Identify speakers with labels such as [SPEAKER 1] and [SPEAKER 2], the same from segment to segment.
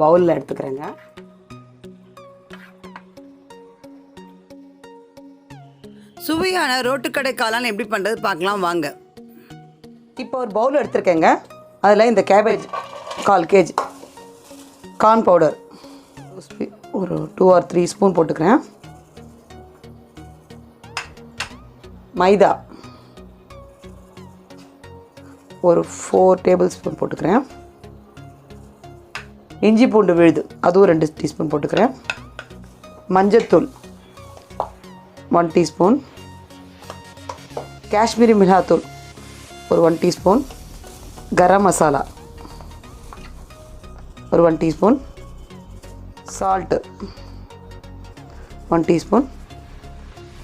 [SPEAKER 1] பவுலில் எடுத்துக்கிறேங்க.
[SPEAKER 2] சுவையான ரோட்டுக்கடை காளான் எப்படி பண்ணுறது பார்க்கலாம் வாங்க.
[SPEAKER 1] இப்போ ஒரு பவுல் எடுத்துருக்கேங்க. அதில் இந்த கேபேஜ் 1/4 kg, கார்ன் பவுடர் ஒரு 2 or 3 ஸ்பூன் போட்டுக்கிறேன். மைதா ஒரு 4 டேபிள்ஸ்பூன் போட்டுக்கிறேன். இஞ்சி பூண்டு விழுது அதுவும் 2 டீஸ்பூன் போட்டுக்கிறேன். மஞ்சத்தூள் 1 டீஸ்பூன். காஷ்மீரி மிளகாத்தூள் ஒரு 1 டீஸ்பூன். கரம் மசாலா ஒரு 1 டீஸ்பூன். Salt 1 teaspoon.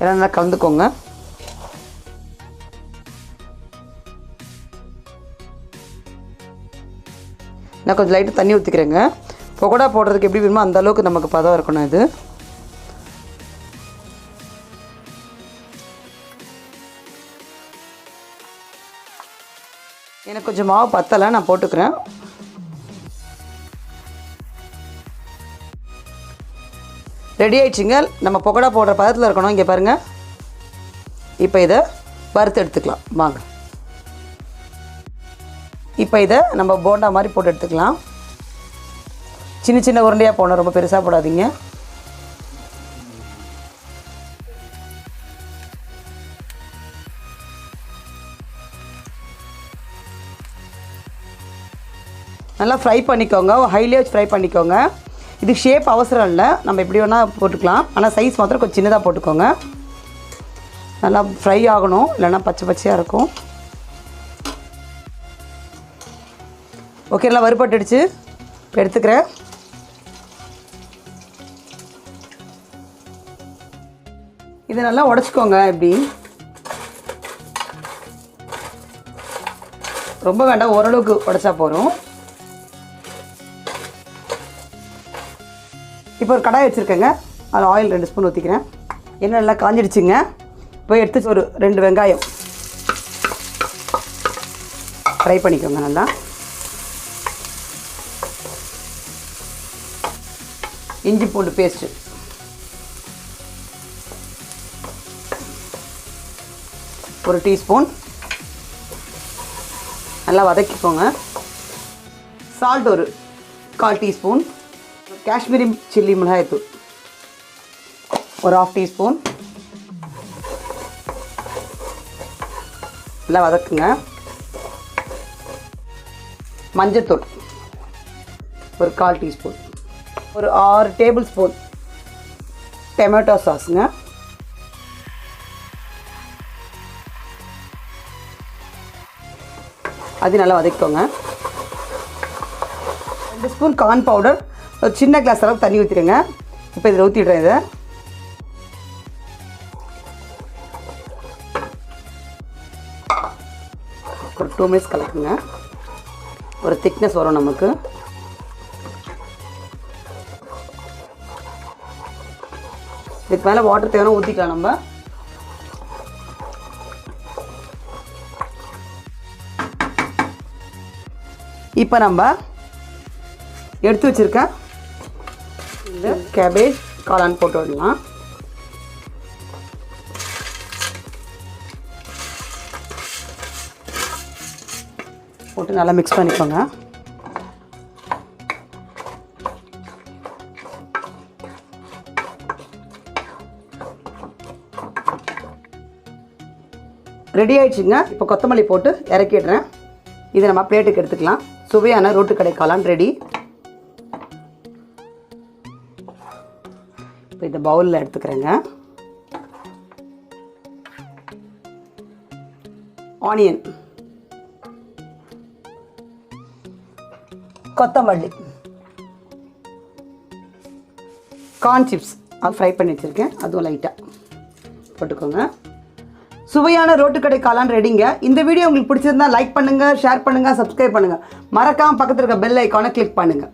[SPEAKER 1] எல்லாம் நல்லா கலந்துக்கோங்க. நான் கொஞ்சம் லைட்டாக தண்ணி ஊற்றிக்கிறேங்க. பக்கோடா போடுறதுக்கு எப்படி வேணுமோ அந்த அளவுக்கு நமக்கு பதம் இருக்கணும். இது எனக்கு கொஞ்சம் மாவு பத்தலை, நான் போட்டுக்கிறேன். ரெடி ஆயிடுச்சுங்க. நம்ம பக்கோடா போடுற பதத்தில் இருக்கணும். இங்கே பாருங்கள். இப்போ இதை வறுத்து எடுத்துக்கலாம் வாங்க. இப்போ இதை நம்ம போண்டா மாதிரி போட்டு எடுத்துக்கலாம். சின்ன சின்ன உருண்டையாக போடணும், ரொம்ப பெருசாக போடாதீங்க. நல்லா ஃப்ரை பண்ணிக்கோங்க. ஹைலியே வச்சு ஃப்ரை பண்ணிக்கோங்க. இது ஷேப் அவசரம் இல்லை, நம்ம எப்படி வேணால் போட்டுக்கலாம். ஆனால் சைஸ் மாத்திரம் கொஞ்சம் சின்னதாக போட்டுக்கோங்க. நல்லா ஃப்ரை ஆகணும், இல்லைன்னா பச்சை பச்சையாக இருக்கும். ஓகே, நல்லா வறுபட்டுடுச்சு. இப்போ எடுத்துக்கிறேன். இதை நல்லா உடச்சிக்கோங்க. இப்படி ரொம்ப வேண்டாம், ஓரளவுக்கு உடச்சா போகிறோம். இப்போ ஒரு கடாய் வச்சுருக்கேங்க. அதில் ஆயில் 2 ஸ்பூன் ஊற்றிக்கிறேன். எண்ணெய் நல்லா காஞ்சிடுச்சுங்க. இப்போ எடுத்து ஒரு 2 வெங்காயம் ஃப்ரை பண்ணிக்கோங்க. நல்லா இஞ்சி பூண்டு பேஸ்ட்டு ஒரு டீஸ்பூன். நல்லா வதக்கிக்கோங்க. சால்ட் ஒரு 1/4 டீஸ்பூன். காஷ்மீரி சில்லி மிளகாய்த்தூள் ஒரு 1/2 டீஸ்பூன். நல்லா வதக்குங்க. மஞ்சத்தூள் ஒரு 1/4 டீஸ்பூன். ஒரு 6 டேபிள் ஸ்பூன் டொமேட்டோ சாஸுங்க. அது நல்லா வதக்கிக்கோங்க. 2 ஸ்பூன் கார்ன் பவுடர், ஒரு சின்ன கிளாஸ் அளவுக்கு தண்ணி ஊற்றிடுங்க. இப்போ இதில் ஊற்றிடுறேன். இதை ஒரு 2 மினிட்ஸ் கலக்குங்க. ஒரு திக்னஸ் வரும் நமக்கு. இதுக்கு மேலே வாட்டர் தேவையான ஊற்றிக்கலாம் நம்ம. இப்போ நம்ம எடுத்து வச்சுருக்க இந்த கேபேஜ் காளான் போட்டு விடலாம். போட்டு நல்லா மிக்ஸ் பண்ணிக்கோங்க. ரெடி ஆயிடுச்சுங்க. இப்போ கொத்தமல்லி போட்டு இறக்கிடுறேன். இதை நம்ம பிளேட்டுக்கு எடுத்துக்கலாம். சுவையான ரோட்டுக்கடை காளான் ரெடி. இப்போ இந்த பவுலில் எடுத்துக்கிறேங்க. ஆனியன், கொத்தமல்லி, கார்ன் சிப்ஸ் அது ஃப்ரை பண்ணி வச்சுருக்கேன், அதுவும் லைட்டாக போட்டுக்கோங்க. சுவையான ரோட்டுக்கடை காளான் ரெடிங்க. இந்த வீடியோ உங்களுக்கு பிடிச்சிருந்தா லைக் பண்ணுங்கள், ஷேர் பண்ணுங்கள், சப்ஸ்கிரைப் பண்ணுங்கள். மறக்காமல் பக்கத்தில் இருக்க பெல் ஐக்கானை கிளிக் பண்ணுங்கள்.